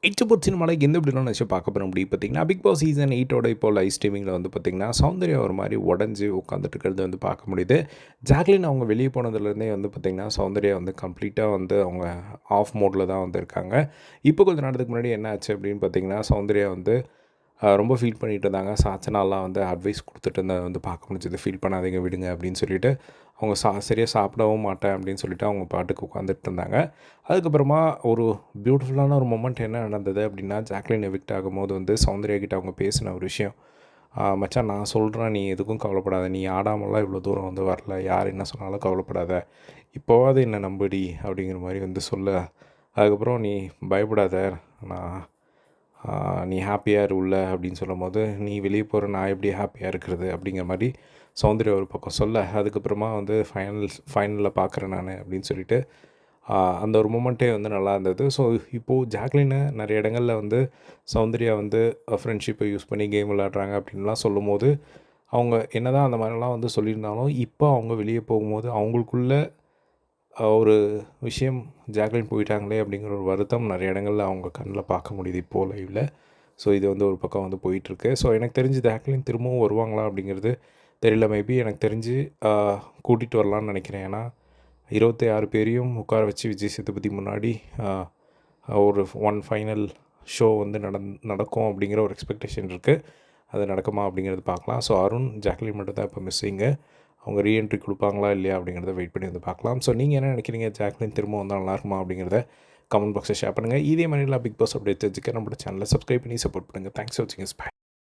இச்சபோட் சினிமாவில் எந்த இப்படிலாம் நினச்சி பார்க்க போகிற முடியும் பார்த்தீங்கன்னா, பிக் பாஸ் சீசன் 8ஓட இப்போ லைவ் ஸ்ட்ரீமிங்கில் வந்து பார்த்திங்கன்னா, சௌந்தர்யா ஒரு மாதிரி உடஞ்சி உட்காந்துட்டு இருக்கிறது வந்து பார்க்க முடியுது. ஜாக்லின் அவங்க வெளியே போனதுலேருந்தே வந்து பார்த்திங்கன்னா, சௌந்தர்யா வந்து கம்ப்ளீட்டாக வந்து அவங்க ஆஃப் மோடில் தான் வந்து இருக்காங்க. இப்போ கொஞ்சம் நேரத்துக்கு முன்னாடி என்ன ஆச்சு அப்படின்னு பார்த்திங்கன்னா, சௌந்தர்யா வந்து ரொம்ப ஃபீல் பண்ணிகிட்டு இருந்தாங்க. சாச்சனாலாம் வந்து அட்வைஸ் கொடுத்துட்டு இருந்ததை வந்து பார்க்க முடிஞ்சது. ஃபீல் பண்ணாதீங்க விடுங்க அப்படின்னு சொல்லிட்டு, அவங்க சரியாக சாப்பிடவும் மாட்டேன் அப்படின்னு சொல்லிட்டு அவங்க பாட்டுக்கு உட்காந்துட்டு இருந்தாங்க. அதுக்கப்புறமா ஒரு பியூட்டிஃபுல்லான ஒரு மொமெண்ட் என்ன நடந்தது அப்படின்னா, ஜாக்லின் எவிக்ட் ஆகும்போது வந்து சௌந்தர்யா கிட்ட அவங்க பேசின ஒரு விஷயம், மச்சான் நான் சொல்கிறேன், நீ எதுக்கும் கவலைப்படாத, நீ ஆடாமலாம் இவ்வளோ தூரம் வந்து வரல, யார் என்ன சொன்னாலும் கவலைப்படாத, இப்போவாது என்ன நம்புடி அப்படிங்கிற மாதிரி வந்து சொல்ல. அதுக்கப்புறம் நீ பயப்படாத, நான் நீ ஹாப்பியாக இரு உள்ள அப்படின்னு சொல்லும்போது, நீ வெளியே போகிற நான் எப்படி ஹாப்பியாக இருக்கிறது அப்படிங்கிற மாதிரி சௌந்தர்யா ஒரு பக்கம் சொல்ல, அதுக்கப்புறமா வந்து ஃபைனலில் பார்க்குறேன் நான் அப்படின்னு சொல்லிட்டு அந்த ஒரு மூமெண்ட்டே வந்து நல்லா இருந்தது. ஸோ இப்போது ஜாக்லினை நிறைய இடங்களில் வந்து சௌந்தர்யா வந்து ஃப்ரெண்ட்ஷிப்பை யூஸ் பண்ணி கேம் விளையாடுறாங்க அப்படின்லாம் சொல்லும்போது, அவங்க என்ன தான் அந்த மாதிரிலாம் வந்து சொல்லியிருந்தாலும், இப்போ அவங்க வெளியே போகும்போது அவங்களுக்குள்ள ஒரு விஷயம், ஜாக்லின் போயிட்டாங்களே அப்படிங்கிற ஒரு வருத்தம் நிறைய இடங்களில் அவங்க கண்ணில் பார்க்க முடியுது இப்போது லைவில். ஸோ இது வந்து ஒரு பக்கம் வந்து போயிட்டுருக்கு. ஸோ எனக்கு தெரிஞ்சு ஜாக்லின் திரும்பவும் வருவாங்களா அப்படிங்கிறது தெரியல. மேபி எனக்கு தெரிஞ்சு கூட்டிகிட்டு வரலான்னு நினைக்கிறேன். ஏன்னா 26 பேரையும் உட்கார வச்சு விஜய் சேதுபதி முன்னாடி ஒரு ஃபைனல் ஷோ வந்து நடக்கும் அப்படிங்கிற ஒரு எக்ஸ்பெக்டேஷன் இருக்குது. அது நடக்குமா அப்படிங்கிறது பார்க்கலாம். ஸோ அருண், ஜாக்லின் மட்டும் தான் இப்போ மிஸ்ஸிங்கு. அவங்க ரீஎன்ட்ரி கொடுப்பாங்களா இல்லையா அப்படிங்கிறத வெயிட் பண்ணி வந்து பார்க்கலாம். ஸோ நீங்கள் என்ன நினைக்கிறீங்க, ஜாக்லின் திரும்ப வந்தால் நல்லாயிருக்குமா அப்படிங்கிறத கமெண்ட் பாக்ஸில் ஷேர் பண்ணுங்கள். இதே மாதிரிலாம் பிக் பாஸ் அப்டேட் தெரிஞ்சுக்க நம்மளோட சேனலை சப்ஸ்கிரைப் பண்ணி சப்போர்ட் பண்ணுங்கள். தேங்க்ஸ் ஃபார் வாட்சிங். பை.